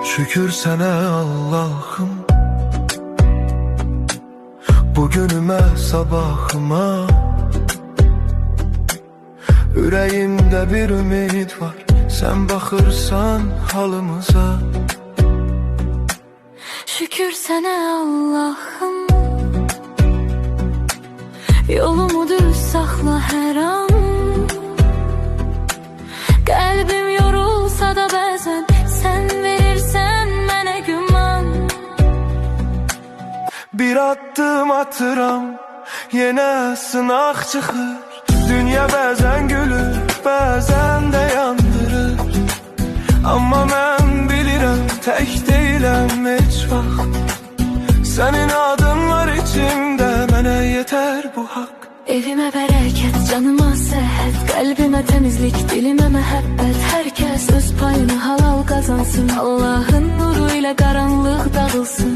Şükür sənə Allah'ım, bugünümə, sabahıma. Ürəyimdə bir ümid var, sən baxırsan halımıza. Şükür sənə Allah'ım, yolumu düz saxla hər an. Qəlbim yorulsa da bəzən sən verirsən mənə güman. Bir addım atıram, yenə sınaq çıxır. Dünya bəzən gülür, bəzən də yandırır. Amma mən bilirəm, tək deyiləm heç vaxt. Sənin adın var içimdə, mənə yetər bu haqq. Evimə bərəkət, canıma səhət, qəlbimə təmizlik, dilimə məhəbbət. Hər kəs öz payını halal qazansın, Allahın nuru ilə qaranlıq dağılsın.